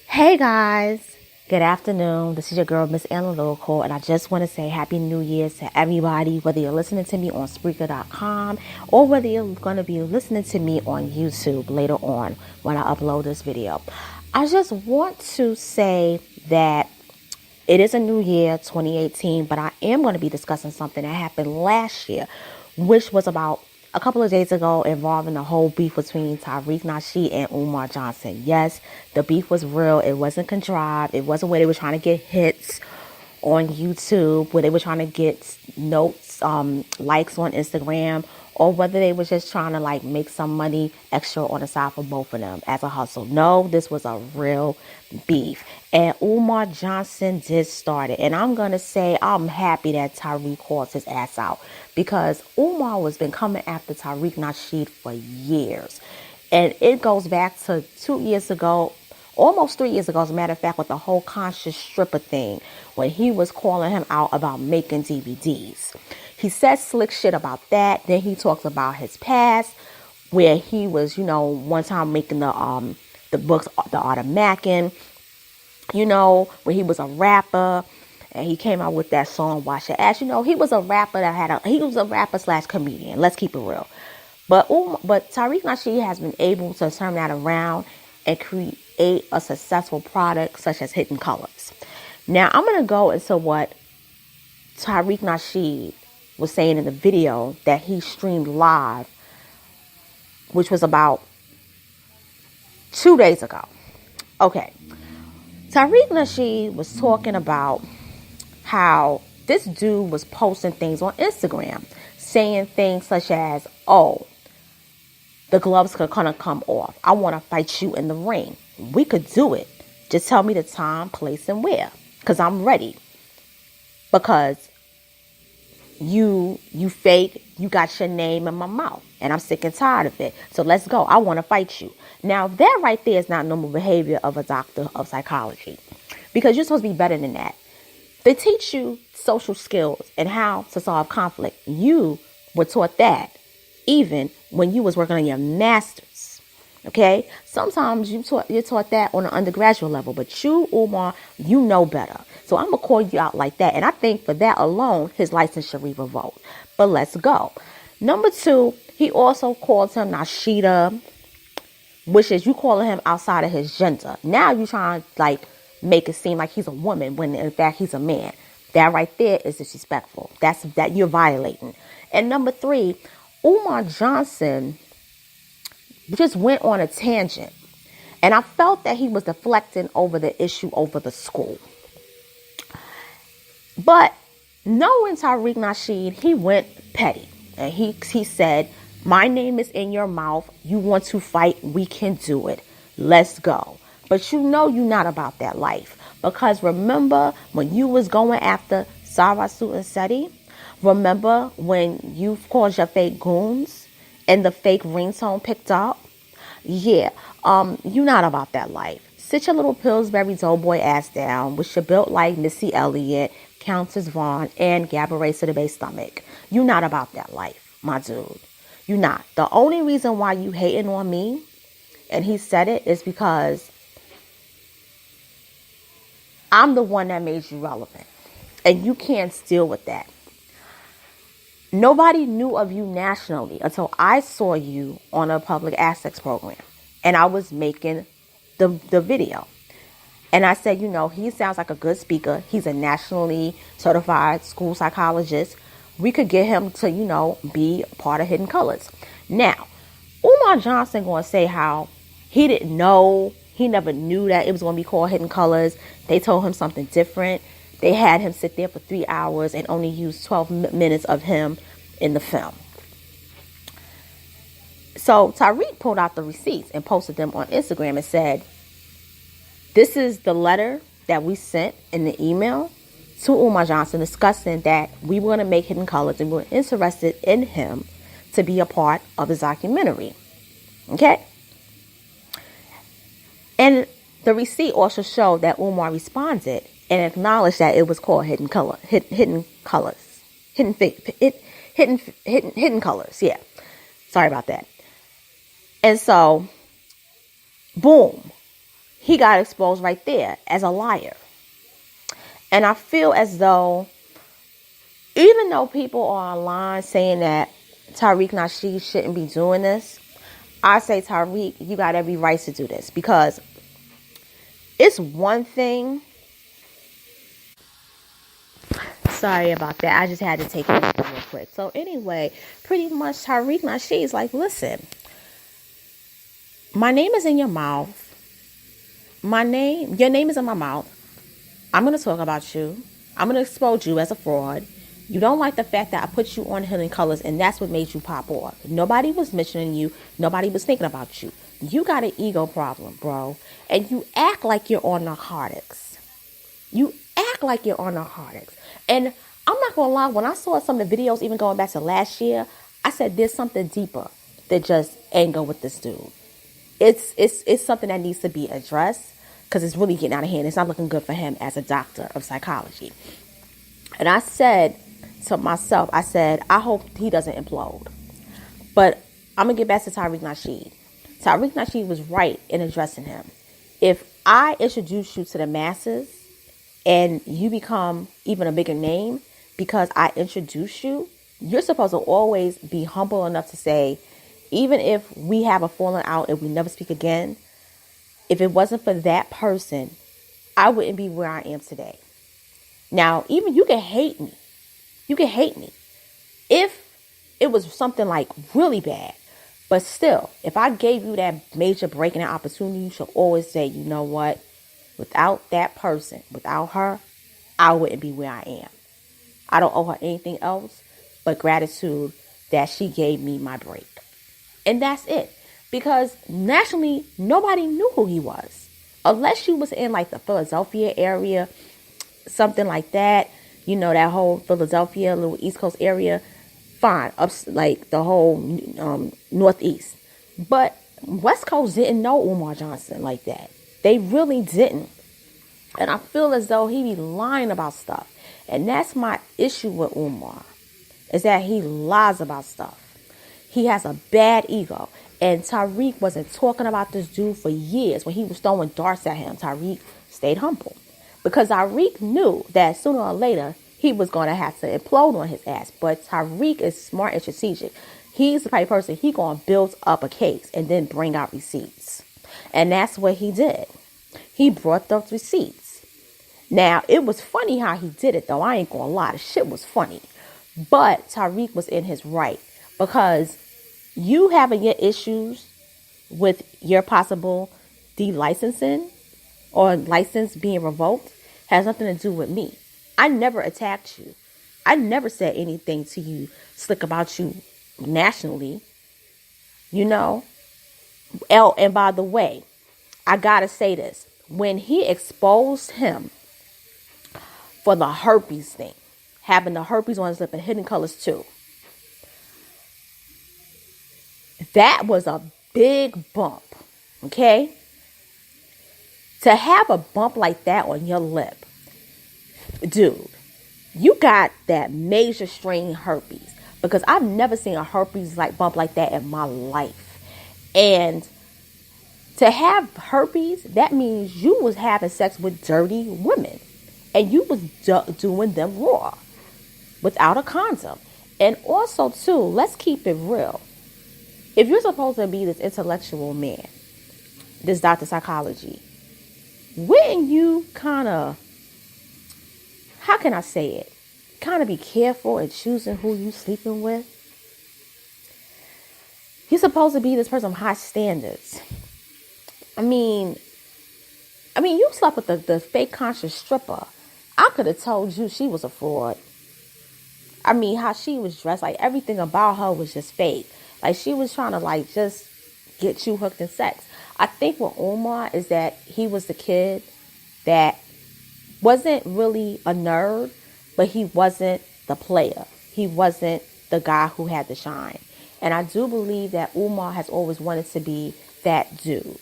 Hey guys, good afternoon. This is your girl, Miss Analytical, and I just want to say Happy New Year's to everybody, whether you're listening to me on Spreaker.com or whether you're going to be listening to me on YouTube later on when I upload this video. I just want to say that it is a new year, 2018, but I am going to be discussing something that happened last year, which was about a couple of days ago involving the whole beef between Tariq Nasheed and Umar Johnson. Yes, the beef was real. It wasn't contrived. It wasn't where they were trying to get hits on YouTube, where they were trying to get notes, likes on Instagram, or whether they were just trying to like make some money extra on the side for both of them as a hustle. No, this was a real beef. And Umar Johnson did start it. And I'm going to say I'm happy that Tariq calls his ass out because Umar has been coming after Tariq Nasheed for years. And it goes back to 2 years ago, almost 3 years ago, as a matter of fact, with the whole conscious stripper thing, when he was calling him out about making DVDs. He said slick shit about that. Then he talks about his past, where he was, one time making the books, The Art of Mackin', when he was a rapper. And he came out with that song, Wash Your Ass. He was a rapper he was a rapper / comedian. Let's keep it real. But Tariq Nasheed has been able to turn that around and create a successful product such as Hidden Colors. Now, I'm going to go into what Tariq Nasheed was saying in the video that he streamed live, which was about 2 days ago. Okay. Tariq Nasheed was talking about how this dude was posting things on Instagram, saying things such as, oh, the gloves could kind of come off. I want to fight you in the ring. We could do it. Just tell me the time, place, and where. Because I'm ready. Because you fake, you got your name in my mouth. And I'm sick and tired of it. So let's go. I want to fight you. Now, that right there is not normal behavior of a doctor of psychology. Because you're supposed to be better than that. They teach you social skills and how to solve conflict. You were taught that even when you was working on your master's. Okay? Sometimes you're taught that on an undergraduate level, but you, Umar, you know better. So I'm going to call you out like that. And I think for that alone, his license should be revoked. But let's go. Number 2, he also called him Nasheeda, which is you calling him outside of his gender. Now you're trying to make it seem like he's a woman when in fact he's a man. That right there is disrespectful. That you're violating. And number 3, Umar Johnson just went on a tangent. And I felt that he was deflecting over the issue over the school. But knowing Tariq Nasheed, he went petty. And he said, my name is in your mouth. You want to fight? We can do it. Let's go. But you're not about that life. Because remember when you was going after Sarasu and Seti? Remember when you called your fake goons and the fake ringtone picked up? Yeah, you're not about that life. Sit your little Pillsbury Doughboy ass down, which you built like Missy Elliott, Countess Vaughn, and Gabourey Sidibe stomach. You're not about that life, my dude. You're not. The only reason why you hating on me, and he said it, is because I'm the one that made you relevant. And you can't deal with that. Nobody knew of you nationally until I saw you on a public access program. And I was making the video. And I said, he sounds like a good speaker. He's a nationally certified school psychologist. We could get him to, be part of Hidden Colors. Now, Umar Johnson going to say how he didn't know. He never knew that it was going to be called Hidden Colors. They told him something different. They had him sit there for 3 hours and only use 12 minutes of him in the film. So Tariq pulled out the receipts and posted them on Instagram and said, this is the letter that we sent in the email to Umar Johnson discussing that we were going to make Hidden Colors and we were interested in him to be a part of the documentary. Okay? And the receipt also showed that Umar responded and acknowledged that it was called Hidden Colors. Hidden Colors. Hidden Colors. Yeah. Sorry about that. And so, boom. he got exposed right there as a liar. And I feel as though, even though people are online saying that Tariq Nasheed shouldn't be doing this, I say, Tariq, you got every right to do this, because it's one thing. Sorry about that. I just had to take it real quick. So anyway, pretty much Tariq Nasheed is like, listen, my name is in your mouth. Your name is in my mouth. I'm going to talk about you. I'm going to expose you as a fraud. You don't like the fact that I put you on Hidden Colors, and that's what made you pop off. Nobody was mentioning you. Nobody was thinking about you. You got an ego problem, bro. And you act like you're on narcotics. You act like you're on narcotics. And I'm not going to lie, when I saw some of the videos, even going back to last year, I said there's something deeper than just anger with this dude. It's something that needs to be addressed, because it's really getting out of hand. It's not looking good for him as a doctor of psychology. And I said to myself, I hope he doesn't implode. But I'm going to get back to Tariq Nasheed. Tariq Nasheed was right in addressing him. If I introduce you to the masses and you become even a bigger name because I introduce you, you're supposed to always be humble enough to say, even if we have a falling out and we never speak again, if it wasn't for that person, I wouldn't be where I am today. Now, even you can hate me. You can hate me if it was something like really bad. But still, if I gave you that major break and opportunity, you should always say, you know what? Without that person, without her, I wouldn't be where I am. I don't owe her anything else but gratitude that she gave me my break. And that's it. Because nationally, nobody knew who he was. Unless you was in like the Philadelphia area, something like that. You know, that whole Philadelphia, little East Coast area. Fine. Up like the whole Northeast. But West Coast didn't know Umar Johnson like that. They really didn't. And I feel as though he be lying about stuff. And that's my issue with Umar. Is that he lies about stuff. He has a bad ego. And Tariq wasn't talking about this dude for years. When he was throwing darts at him, Tariq stayed humble. Because Tariq knew that sooner or later, he was going to have to implode on his ass. But Tariq is smart and strategic. He's the type of person, he going to build up a case and then bring out receipts. And that's what he did. He brought those receipts. Now, it was funny how he did it, though. I ain't going to lie. The shit was funny. But Tariq was in his right. Because you having your issues with your possible delicensing or license being revoked has nothing to do with me. I never attacked you. I never said anything to you slick about you nationally. You know? And by the way, I gotta say this. When he exposed him for the herpes thing, having the herpes on his lip and Hidden Colors too, that was a big bump, okay? To have a bump like that on your lip, dude, you got that major strain herpes. Because I've never seen a herpes like bump like that in my life. And to have herpes, that means you was having sex with dirty women. And you was doing them raw, without a condom. And also, too, let's keep it real. If you're supposed to be this intellectual man, this doctor of psychology, wouldn't you kind of, how can I say it? Kind of be careful in choosing who you sleeping with? You're supposed to be this person of high standards. I mean, you slept with the fake conscious stripper. I could have told you she was a fraud. I mean, how she was dressed, like everything about her was just fake. Like she was trying to like just get you hooked in sex. I think with Umar is that he was the kid that wasn't really a nerd, but he wasn't the player. He wasn't the guy who had the shine. And I do believe that Umar has always wanted to be that dude.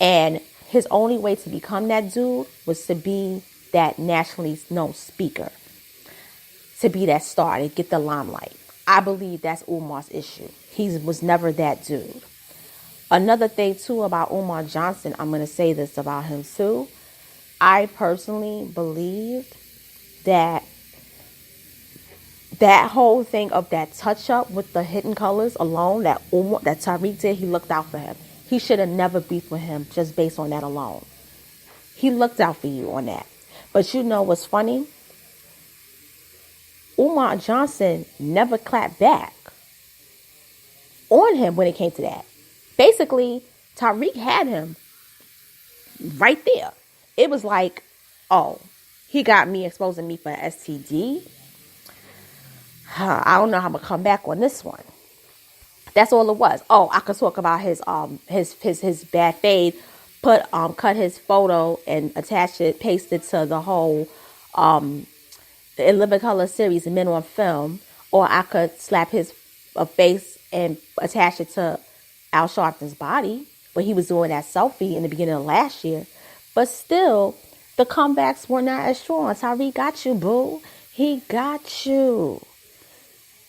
And his only way to become that dude was to be that nationally known speaker. To be that star, to get the limelight. I believe that's Umar's issue. He was never that dude. Another thing too about Umar Johnson, I'm going to say this about him too. I personally believed that that whole thing of that touch up with the hidden colors alone that Tariq did, he looked out for him. He should have never beefed with him just based on that alone. He looked out for you on that. But you know what's funny? Umar Johnson never clapped back on him when it came to that. Basically, Tariq had him right there. It was like, oh, he got me exposing me for STD. I don't know how I'm gonna come back on this one. That's all it was. Oh, I could talk about his bad fade, cut his photo and attach it, paste it to the whole the Living Color series Men on Film, or I could slap his face and attach it to Al Sharpton's body, but he was doing that selfie in the beginning of last year. But still, the comebacks were not as strong. Tariq got you, boo. He got you.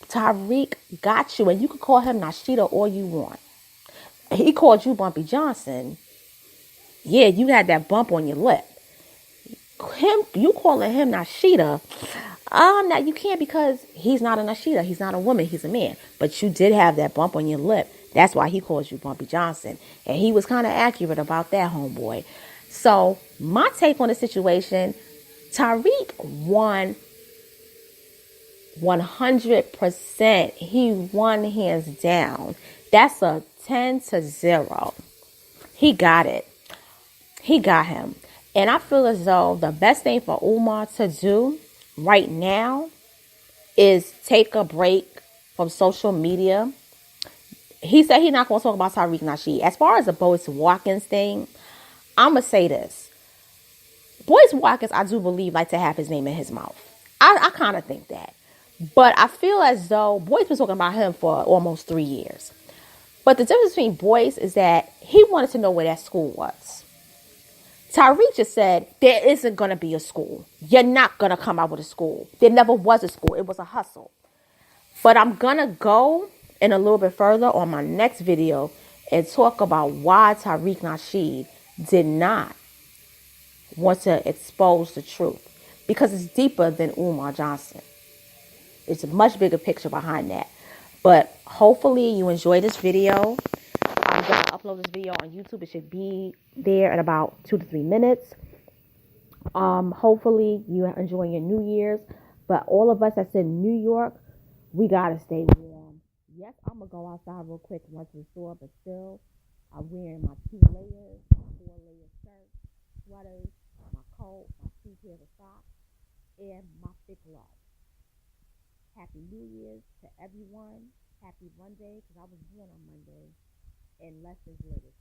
Tariq got you, and you could call him Nasheed all you want. He called you Bumpy Johnson. Yeah, you had that bump on your lip. You calling him Nasheed? Now you can't, because he's not a Nasheed. He's not a woman. He's a man. But you did have that bump on your lip. That's why he calls you Bumpy Johnson, and he was kind of accurate about that, homeboy. So my take on the situation: Tariq won 100%. He won hands down. That's a 10-0. He got it. He got him. And I feel as though the best thing for Umar to do right now is take a break from social media. He said he's not going to talk about Tariq Nasheed. As far as the Boyce Watkins thing, I'm going to say this. Boyce Watkins, I do believe, like to have his name in his mouth. I kind of think that. But I feel as though Boyce been talking about him for almost 3 years. But the difference between Boyce is that he wanted to know where that school was. Tariq just said, there isn't going to be a school. You're not going to come out with a school. There never was a school. It was a hustle. But I'm going to go in a little bit further on my next video and talk about why Tariq Nasheed did not want to expose the truth. Because it's deeper than Umar Johnson. It's a much bigger picture behind that. But hopefully you enjoy this video. I'm going to upload this video on YouTube. It should be there in about 2 to 3 minutes. Hopefully you are enjoying your New Year's. But all of us that's in New York, we got to stay warm. Yes, I'm going to go outside real quick and run to the store. But still, I'm wearing my 2 layers, my 4-layer shirt, sweaters, my coat, my 2 pairs of socks, and my thick gloves. Happy New Year's to everyone. Happy Monday, because I was born on Monday. And lessons learned.